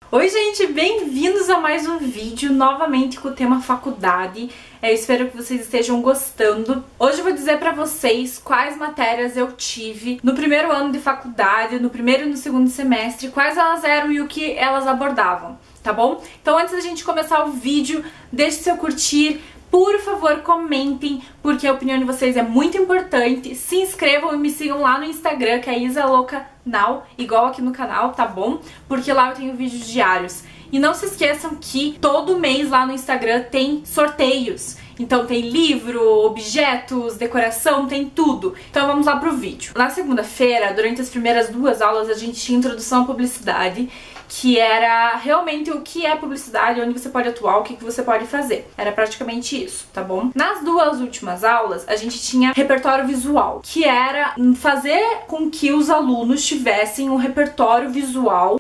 Oi gente, bem-vindos a mais um vídeo, novamente com o tema faculdade. Eu espero que vocês estejam gostando. Hoje eu vou dizer pra vocês quais matérias eu tive no primeiro ano de faculdade, no primeiro e no segundo semestre, quais elas eram e o que elas abordavam, tá bom? Então antes da gente começar o vídeo, deixe seu curtir. Por favor, comentem, porque a opinião de vocês é muito importante. Se inscrevam e me sigam lá no Instagram, que é IsaLocaNow, igual aqui no canal, tá bom? Porque lá eu tenho vídeos diários. E não se esqueçam que todo mês lá no Instagram tem sorteios. Então tem livro, objetos, decoração, tem tudo. Então vamos lá pro vídeo. Na segunda-feira, durante as primeiras duas aulas, a gente tinha introdução à publicidade, que era realmente o que é publicidade, onde você pode atuar, o que você pode fazer. Era praticamente isso, tá bom? Nas duas últimas aulas, a gente tinha repertório visual, que era fazer com que os alunos tivessem um repertório visual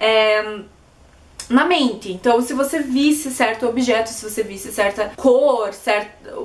na mente. Então, se você visse certo objeto, se você visse certa cor,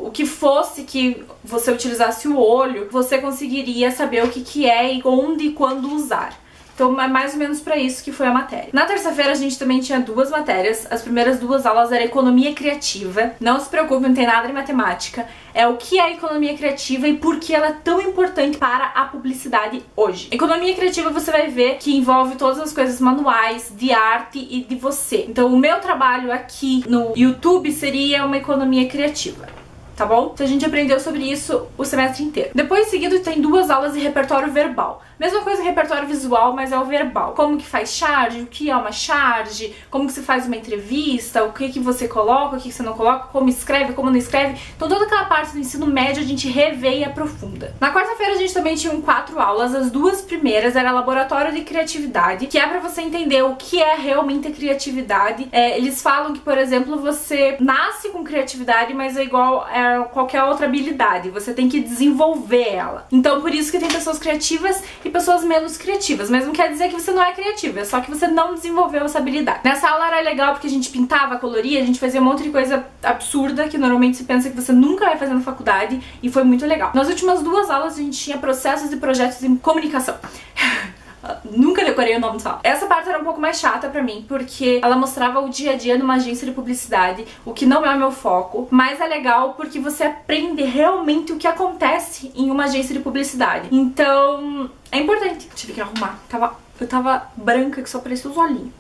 o que fosse que você utilizasse o olho, você conseguiria saber o que é e onde e quando usar. Então é mais ou menos pra isso que foi a matéria. Na terça-feira a gente também tinha duas matérias. As primeiras duas aulas eram economia criativa. Não se preocupe, não tem nada de matemática. É o que é economia criativa e por que ela é tão importante para a publicidade hoje. Economia criativa você vai ver que envolve todas as coisas manuais, de arte e de você. Então o meu trabalho aqui no YouTube seria uma economia criativa. Tá bom? Então a gente aprendeu sobre isso o semestre inteiro. Depois, em seguida, tem duas aulas de repertório verbal. Mesma coisa que repertório visual, mas é o verbal. Como que faz charge, o que é uma charge, como que se faz uma entrevista, o que você coloca, o que você não coloca, como escreve, como não escreve. Então toda aquela parte do ensino médio a gente revê e aprofunda. Na quarta-feira a gente também tinha 4 aulas. As duas primeiras era laboratório de criatividade, que é pra você entender o que é realmente a criatividade. Eles falam que, por exemplo, você nasce com criatividade, mas é igual qualquer outra habilidade, você tem que desenvolver ela. Então por isso que tem pessoas criativas e pessoas menos criativas, mas não quer dizer que você não é criativa, é só que você não desenvolveu essa habilidade. Nessa aula era legal porque a gente pintava, coloria, a gente fazia um monte de coisa absurda que normalmente se pensa que você nunca vai fazer na faculdade, e foi muito legal. Nas últimas duas aulas a gente tinha processos e projetos em comunicação. Nunca decorei o nome dessa aula. Essa parte era um pouco mais chata pra mim, porque ela mostrava o dia a dia numa agência de publicidade, o que não é o meu foco, mas é legal porque você aprende realmente o que acontece em uma agência de publicidade. Então, é importante. Tive que arrumar. Eu tava branca que só parecia os olhinhos.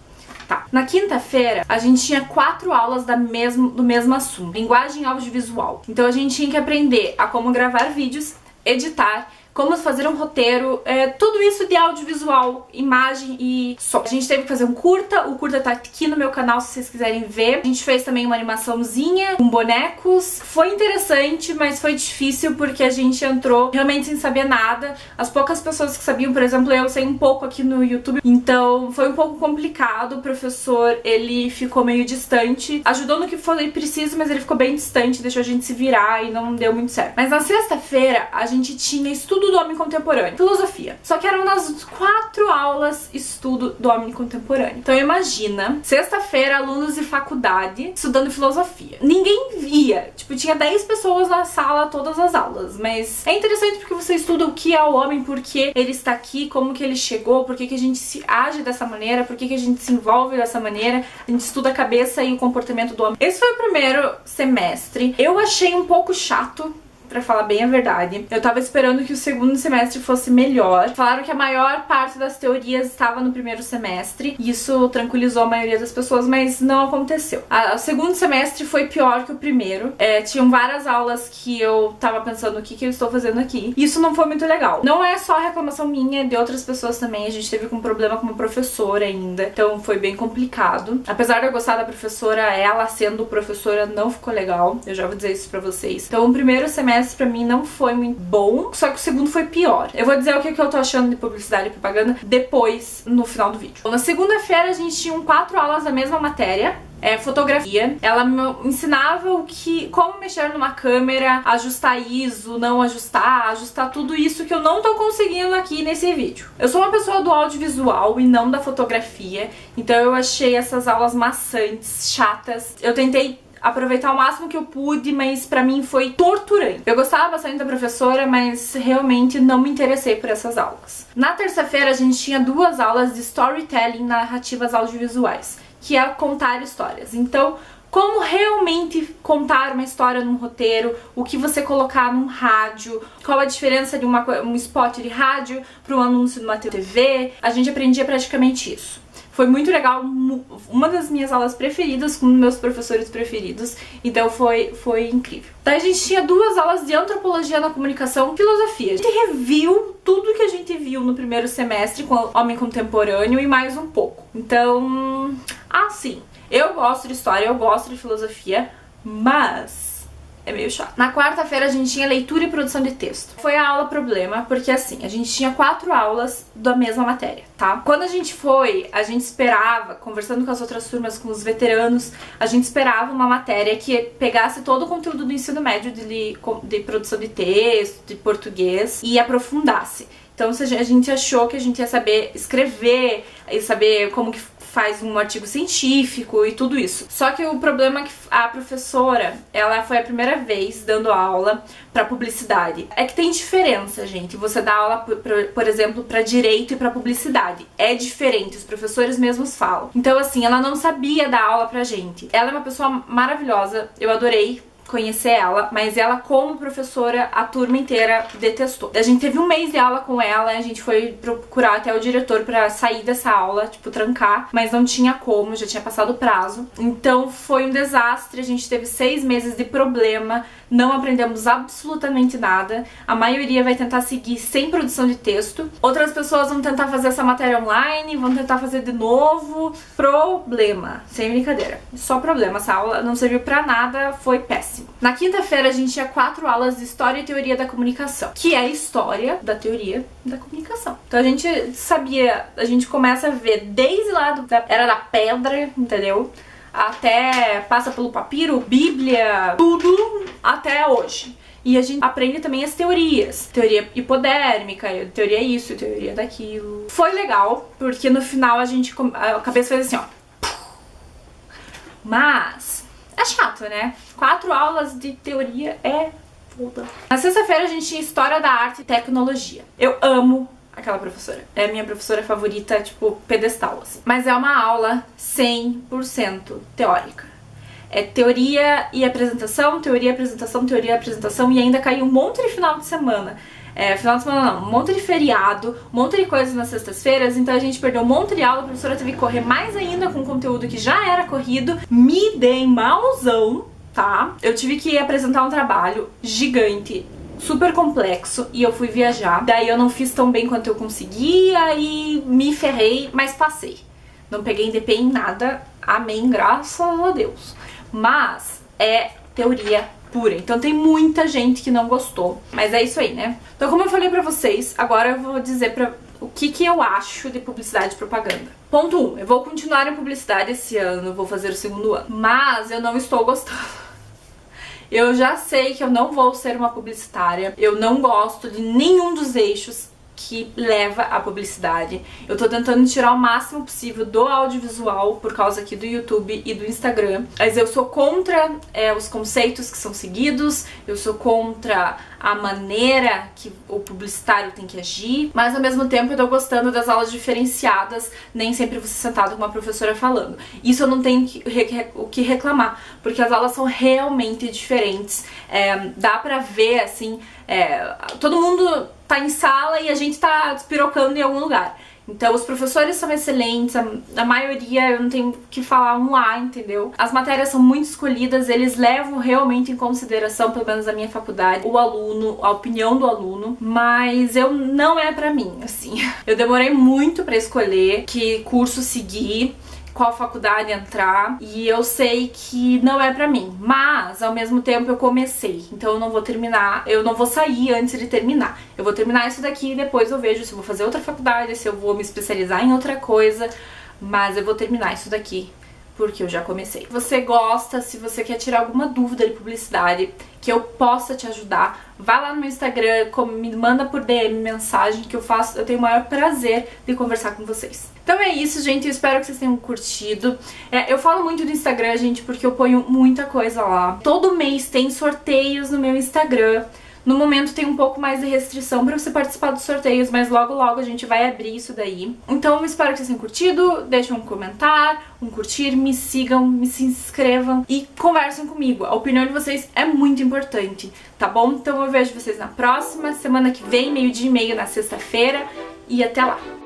Tá. Na quinta-feira, a gente tinha 4 aulas do mesmo assunto, linguagem audiovisual. Então a gente tinha que aprender a como gravar vídeos, editar, como fazer um roteiro, tudo isso de audiovisual, imagem e som. A gente teve que fazer um curta, o curta tá aqui no meu canal se vocês quiserem ver. A gente fez também uma animaçãozinha com bonecos. Foi interessante, mas foi difícil porque a gente entrou realmente sem saber nada. As poucas pessoas que sabiam, por exemplo, eu sei um pouco aqui no YouTube, então foi um pouco complicado. O professor, ele ficou meio distante, ajudou no que foi preciso, mas ele ficou bem distante, deixou a gente se virar e não deu muito certo. Mas na sexta-feira, a gente tinha estudo do homem contemporâneo, filosofia. Só que eram nas 4 aulas estudo do homem contemporâneo. Então imagina, sexta-feira, alunos de faculdade estudando filosofia. Ninguém via, tipo, tinha 10 pessoas na sala todas as aulas, mas é interessante porque você estuda o que é o homem, por que ele está aqui, como que ele chegou, por que a gente se age dessa maneira, por que a gente se envolve dessa maneira, a gente estuda a cabeça e o comportamento do homem. Esse foi o primeiro semestre. Eu achei um pouco chato, pra falar bem a verdade. Eu tava esperando que o segundo semestre fosse melhor. Falaram que a maior parte das teorias estava no primeiro semestre, e isso tranquilizou a maioria das pessoas, mas não aconteceu. O segundo semestre foi pior que o primeiro. Tinham várias aulas que eu tava pensando o que eu estou fazendo aqui. Isso não foi muito legal. Não é só reclamação minha, de outras pessoas também. A gente teve um problema com uma professora ainda, então foi bem complicado. Apesar de eu gostar da professora, ela sendo professora não ficou legal. Eu já vou dizer isso pra vocês. Então o primeiro semestre pra mim não foi muito bom, só que o segundo foi pior. Eu vou dizer o que eu tô achando de publicidade e propaganda depois, no final do vídeo. Na segunda-feira a gente tinha 4 aulas da mesma matéria, fotografia. Ela me ensinava como mexer numa câmera, ajustar ISO, não ajustar tudo isso que eu não tô conseguindo aqui nesse vídeo. Eu sou uma pessoa do audiovisual e não da fotografia, então eu achei essas aulas maçantes, chatas. Eu tentei aproveitar o máximo que eu pude, mas pra mim foi torturante. Eu gostava bastante da professora, mas realmente não me interessei por essas aulas. Na terça-feira a gente tinha 2 aulas de storytelling, narrativas audiovisuais, que é contar histórias. Então, como realmente contar uma história num roteiro, o que você colocar num rádio, qual a diferença de um spot de rádio para um anúncio numa TV, a gente aprendia praticamente isso. Foi muito legal, uma das minhas aulas preferidas, com meus professores preferidos, então foi incrível. Daí a gente tinha 2 aulas de antropologia na comunicação e filosofia. A gente reviu tudo que a gente viu no primeiro semestre com homem contemporâneo e mais um pouco. Então, assim, eu gosto de história, eu gosto de filosofia, mas é meio chato. Na quarta-feira a gente tinha leitura e produção de texto. Foi a aula problema, porque assim, a gente tinha 4 aulas da mesma matéria, tá? Quando a gente foi, a gente esperava, conversando com as outras turmas, com os veteranos, a gente esperava uma matéria que pegasse todo o conteúdo do ensino médio de produção de texto, de português, e aprofundasse. Então a gente achou que a gente ia saber escrever, e saber como que faz um artigo científico e tudo isso. Só que o problema é que a professora, ela foi a primeira vez dando aula pra publicidade. É que tem diferença, gente. Você dá aula, por exemplo, pra direito e pra publicidade. É diferente, os professores mesmos falam. Então, assim, ela não sabia dar aula pra gente. Ela é uma pessoa maravilhosa, eu adorei conhecer ela, mas ela como professora, a turma inteira detestou. A gente teve um mês de aula com ela, a gente foi procurar até o diretor pra sair dessa aula, tipo, trancar, mas não tinha como, já tinha passado o prazo. Então foi um desastre, a gente teve 6 meses de problema, não aprendemos absolutamente nada. A maioria vai tentar seguir sem produção de texto. Outras pessoas vão tentar fazer essa matéria online, vão tentar fazer de novo. Problema, sem brincadeira. Só problema, essa aula não serviu pra nada, foi péssimo. Na quinta-feira a gente tinha 4 aulas de História e Teoria da Comunicação, que é História da Teoria da Comunicação. Então a gente sabia, a gente começa a ver desde lá da Era da Pedra, entendeu? Até passa pelo papiro, Bíblia, tudo até hoje. E a gente aprende também as teorias. Teoria hipodérmica, teoria isso, teoria daquilo. Foi legal, porque no final a cabeça fez assim, ó. Mas é chato, né? 4 aulas de teoria é foda. Na sexta-feira a gente tinha História da Arte e Tecnologia. Eu amo aquela professora. É a minha professora favorita, tipo, pedestal, assim. Mas é uma aula 100% teórica. É teoria e apresentação, teoria, apresentação, teoria, apresentação, e ainda caiu um monte de final de semana. Final de semana não, um monte de feriado, um monte de coisas nas sextas-feiras, então a gente perdeu um monte de aula, a professora teve que correr mais ainda com conteúdo que já era corrido. Me dei malzão, tá? Eu tive que apresentar um trabalho gigante, super complexo, e eu fui viajar. Daí eu não fiz tão bem quanto eu conseguia e me ferrei, mas passei. Não peguei DP em nada, amém, graças a Deus. Mas é teoria pura, então tem muita gente que não gostou. Mas é isso aí, né? Então, como eu falei pra vocês, agora eu vou dizer o que eu acho de publicidade e propaganda. Ponto 1, eu vou continuar em publicidade esse ano, vou fazer o 2º ano. Mas eu não estou gostando. Eu já sei que eu não vou ser uma publicitária, eu não gosto de nenhum dos eixos que leva à publicidade. Eu tô tentando tirar o máximo possível do audiovisual por causa aqui do YouTube e do Instagram. Mas eu sou contra os conceitos que são seguidos, eu sou contra a maneira que o publicitário tem que agir, mas ao mesmo tempo eu tô gostando das aulas diferenciadas, nem sempre você sentado com uma professora falando. Isso eu não tenho o que reclamar, porque as aulas são realmente diferentes. Dá pra ver, assim, todo mundo tá em sala e a gente tá despirocando em algum lugar. Então os professores são excelentes, a maioria eu não tenho que falar um A, entendeu? As matérias são muito escolhidas, eles levam realmente em consideração, pelo menos na minha faculdade, o aluno, a opinião do aluno, mas não é pra mim, assim. Eu demorei muito pra escolher que curso seguir, qual faculdade entrar, e eu sei que não é pra mim, mas ao mesmo tempo eu comecei, então eu não vou terminar, eu não vou sair antes de terminar, eu vou terminar isso daqui e depois eu vejo se eu vou fazer outra faculdade, se eu vou me especializar em outra coisa, mas eu vou terminar isso daqui porque eu já comecei. Se você gosta, se você quer tirar alguma dúvida de publicidade, que eu possa te ajudar, vai lá no meu Instagram, me manda por DM mensagem que eu tenho o maior prazer de conversar com vocês. Então é isso, gente, eu espero que vocês tenham curtido. Eu falo muito do Instagram, gente, porque eu ponho muita coisa lá. Todo mês tem sorteios no meu Instagram. No momento tem um pouco mais de restrição pra você participar dos sorteios, mas logo logo a gente vai abrir isso daí. Então eu espero que vocês tenham curtido, deixem um comentar, um curtir, me sigam, me se inscrevam e conversem comigo. A opinião de vocês é muito importante, tá bom? Então eu vejo vocês na próxima, semana que vem, 12:30 na sexta-feira, e até lá!